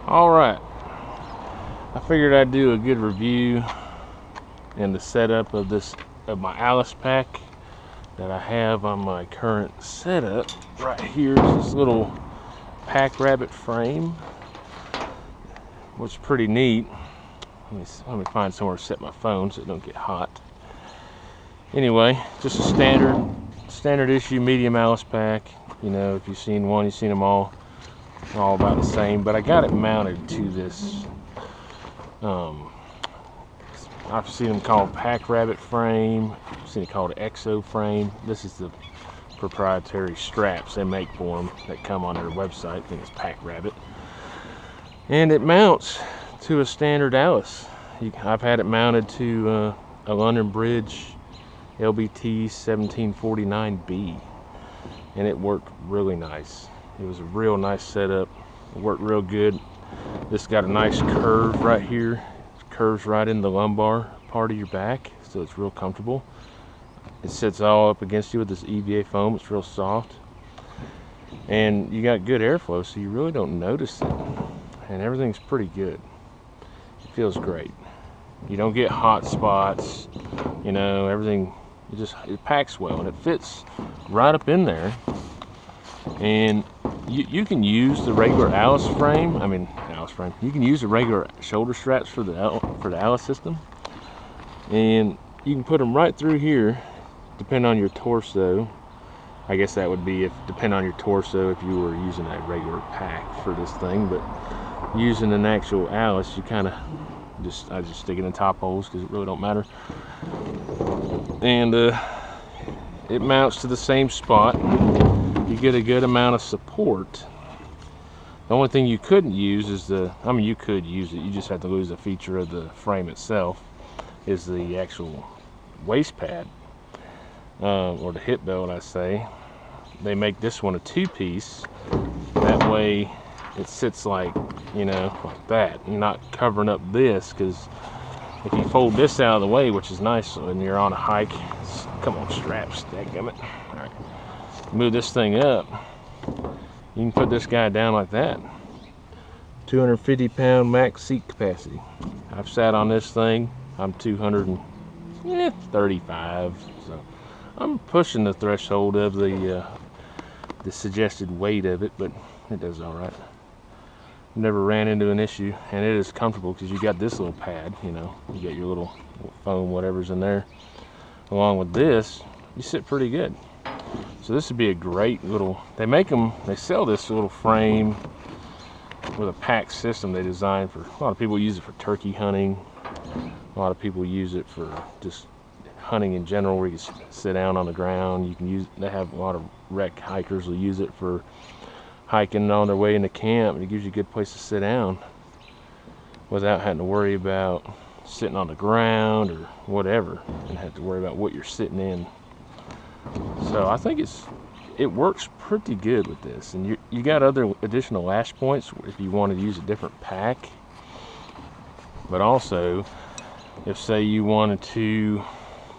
Alright, I figured I'd do a good review and the setup of my Alice pack that I have on my current setup. Right here is this little pack rabbit frame, which is pretty neat. Let me find somewhere to set my phone so it don't get hot. Anyway, just a standard issue medium Alice pack. You know, if you've seen one, you've seen them all. They're all about the same, but I got it mounted to this I've seen them called pack rabbit frame. I've seen it called ExoFrame. This is the proprietary straps they make for them that come on their website. I think it's pack rabbit, and it mounts to a standard Alice. I've had it mounted to a London Bridge LBT 1749B, and it worked really nice. It was a real nice setup. It worked real good. This got a nice curve right here. It curves right in the lumbar part of your back, so it's real comfortable. It sits all up against you with this EVA foam. It's real soft, and you got good airflow, so you really don't notice it, and everything's pretty good. It feels great. You don't get hot spots, you know, everything. It packs well, and it fits right up in there. And you can use the regular Alice frame. You can use the regular shoulder straps for the Alice system, and you can put them right through here, depending on your torso. I guess that would be depend on your torso if you were using a regular pack for this thing. But using an actual Alice, you kind of I just stick it in top holes because it really don't matter. And it mounts to the same spot. You get a good amount of support. The only thing you couldn't use is you could use it, you just have to lose a feature of the frame itself, is the actual waist pad, or the hip belt, I say. They make this one a two-piece. That way it sits like, you know, like that. You're not covering up this, because if you fold this out of the way, which is nice when you're on a hike, come on, straps, dadgummit. All right. Move this thing up, you can put this guy down like that. 250-pound max seat capacity. I've sat on this thing. I'm 235, so I'm pushing the threshold of the suggested weight of it, but it does all right. Never ran into an issue, and it is comfortable because you got this little pad. You know, you got your little foam, whatever's in there. Along with this, you sit pretty good. So this would be a great little, they sell this little frame with a pack system they designed for, a lot of people use it for turkey hunting. A lot of people use it for just hunting in general, where you can sit down on the ground. They have a lot of rec hikers will use it for hiking on their way into camp, and it gives you a good place to sit down without having to worry about sitting on the ground or whatever, and have to worry about what you're sitting in. So I think it works pretty good with this, and you got other additional lash points if you want to use a different pack. But also, if say you wanted to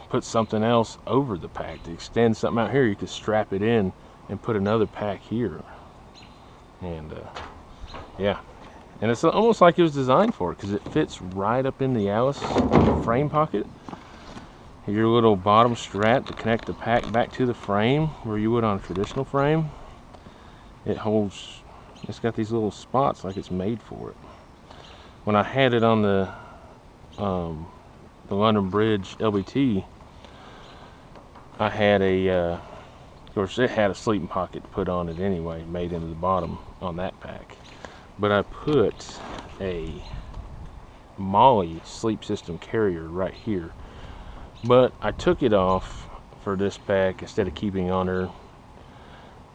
put something else over the pack to extend something out here, you could strap it in and put another pack here. And yeah, and it's almost like it was designed for it, because it fits right up in the Alice frame pocket. Your little bottom strap to connect the pack back to the frame, where you would on a traditional frame. It's got these little spots like it's made for it. When I had it on the London Bridge LBT, I had of course it had a sleeping pocket put on it anyway, made into the bottom on that pack. But I put a Molly sleep system carrier right here. But I took it off for this pack instead of keeping on her,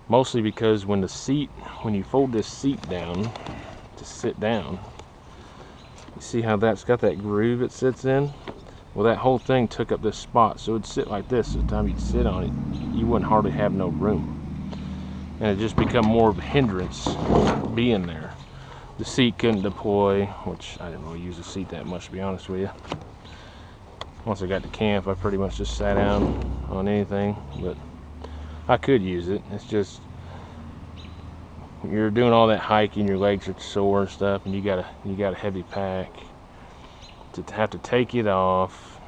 mostly because when you fold this seat down to sit down, you see how that's got that groove it sits in? Well, that whole thing took up this spot, so it would sit like this. So the time you'd sit on it, you wouldn't hardly have no room, and it just become more of a hindrance being there. The seat couldn't deploy, which I didn't really use the seat that much, to be honest with you. Once I got to camp, I pretty much just sat down on anything, but I could use it. It's just you're doing all that hiking, your legs are sore and stuff, and you got a heavy pack, to have to take it off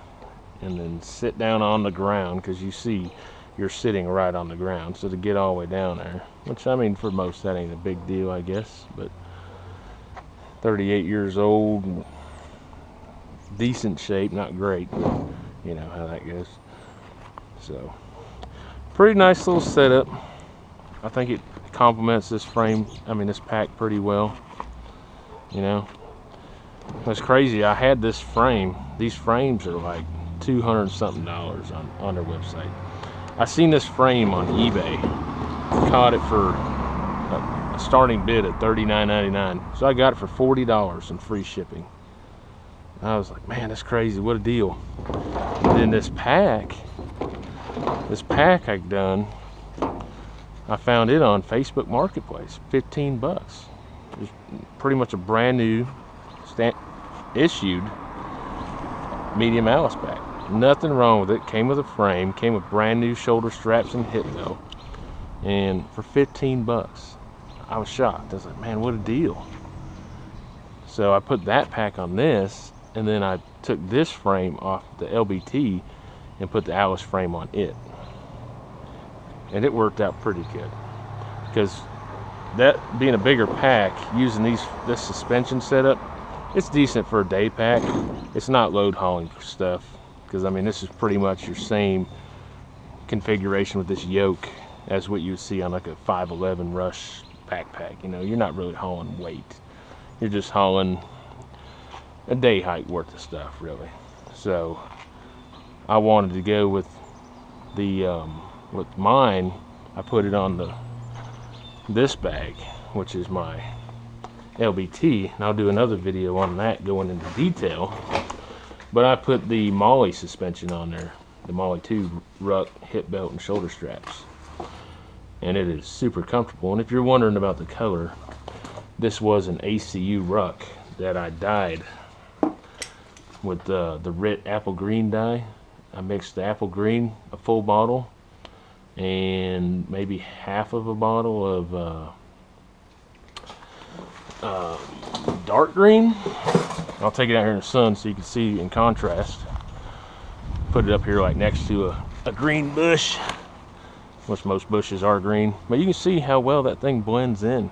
and then sit down on the ground, because you see you're sitting right on the ground. So to get all the way down there, which I mean for most that ain't a big deal, I guess, but 38 years old, decent shape, not great, you know how that goes. So pretty nice little setup. I think it complements this frame, I mean this pack, pretty well. You know, that's crazy. I had this frame, these frames are like $200 something on their website. I seen this frame on eBay, caught it for a starting bid at $39.99, so I got it for $40 and free shipping. I was like, man, that's crazy, what a deal. And then this pack I done, I found it on Facebook Marketplace, 15 bucks. It's pretty much a brand new issued medium Alice pack. Nothing wrong with it. Came with a frame, came with brand new shoulder straps and hip belt, and for 15 bucks. I was shocked. I was like, man, what a deal. So I put that pack on this, and then I took this frame off the LBT and put the Alice frame on it. And it worked out pretty good, because that being a bigger pack, using this suspension setup, it's decent for a day pack. It's not load hauling stuff, because I mean this is pretty much your same configuration with this yoke as what you would see on like a 511 Rush backpack. You know, you're not really hauling weight, you're just hauling a day hike worth of stuff, really. So I wanted to go with the with mine. I put it on this bag, which is my LBT, and I'll do another video on that going into detail. But I put the Molly suspension on there, the Molly 2 ruck, hip belt, and shoulder straps, and it is super comfortable. And if you're wondering about the color, this was an ACU ruck that I dyed with the Rit apple green dye. I mixed the apple green, a full bottle, and maybe half of a bottle of dark green. I'll take it out here in the sun so you can see in contrast. Put it up here like next to a green bush, which most bushes are green, but you can see how well that thing blends in.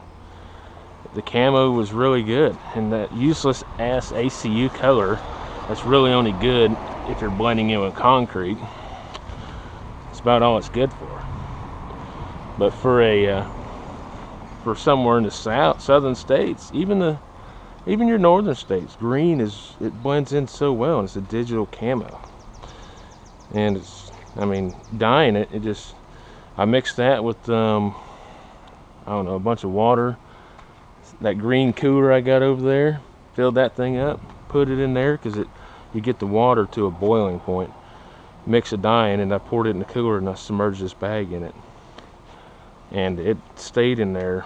The camo was really good, and that useless ass ACU color, that's really only good if you're blending in with concrete. It's about all it's good for. But for somewhere in the southern states, even your northern states, green it blends in so well, and it's a digital camo. And it's, I mean, dyeing it, I mixed that with I don't know, a bunch of water. That green cooler I got over there, filled that thing up, put it in there, because you get the water to a boiling point, mix a dye in, and I poured it in the cooler and I submerged this bag in it, and it stayed in there.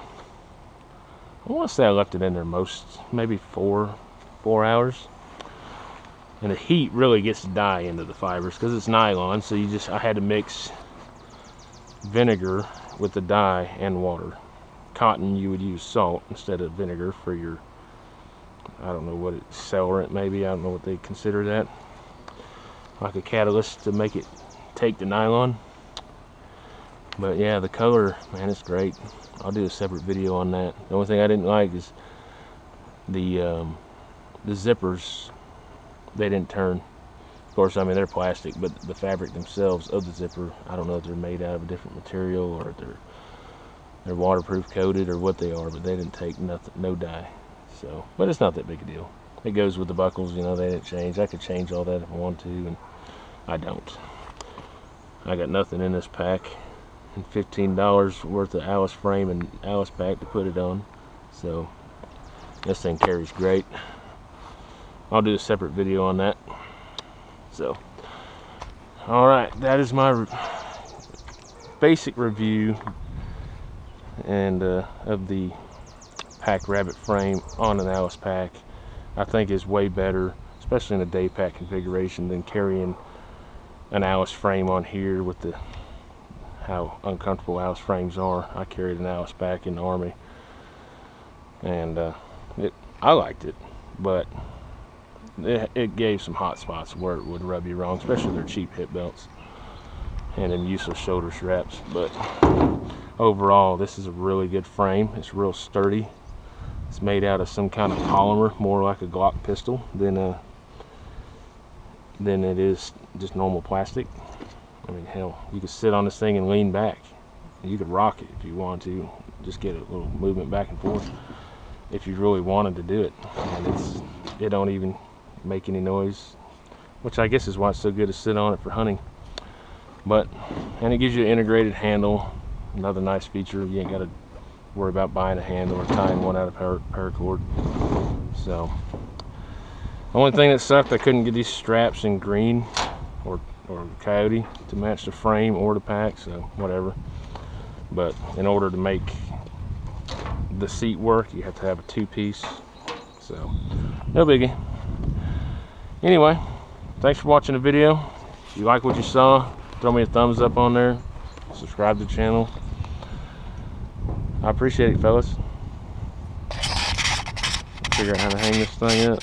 I want to say I left it in there maybe four hours, and the heat really gets dye into the fibers because it's nylon. So I had to mix vinegar with the dye and water. Cotton, you would use salt instead of vinegar for your, I don't know what it's, accelerant maybe, I don't know what they consider that, like a catalyst to make it take the nylon. But yeah, the color, man, it's great. I'll do a separate video on that. The only thing I didn't like is the zippers. They didn't turn. Of course, I mean, they're plastic, but the fabric themselves of the zipper, I don't know if they're made out of a different material or if they're waterproof coated or what they are, but they didn't take nothing, no dye. So, but it's not that big a deal. It goes with the buckles, you know, they didn't change. I could change all that if I want to, and I don't. I got nothing in this pack, and $15 worth of Alice frame and Alice pack to put it on. So this thing carries great. I'll do a separate video on that. So, all right, that is my basic review and of the pack rabbit frame on an Alice pack. I think is way better, especially in a day pack configuration, than carrying an Alice frame on here with how uncomfortable Alice frames are. I carried an Alice pack in the Army and I liked it, but it gave some hot spots where it would rub you wrong, especially their cheap hip belts and them useless shoulder straps. But overall, this is a really good frame. It's real sturdy. It's made out of some kind of polymer, more like a Glock pistol than it is just normal plastic. I mean, hell, you could sit on this thing and lean back. You could rock it if you want to, just get a little movement back and forth if you really wanted to do it. And it don't even make any noise, which I guess is why it's so good to sit on it for hunting. And it gives you an integrated handle, another nice feature. You ain't got to worry about buying a handle or tying one out of paracord. So the only thing that sucked, I couldn't get these straps in green or coyote to match the frame or the pack, so whatever. But in order to make the seat work, you have to have a two-piece, so no biggie. Anyway, thanks for watching the video. If you like what you saw, throw me a thumbs up on there, subscribe to the channel. I appreciate it, fellas. Figure out how to hang this thing up.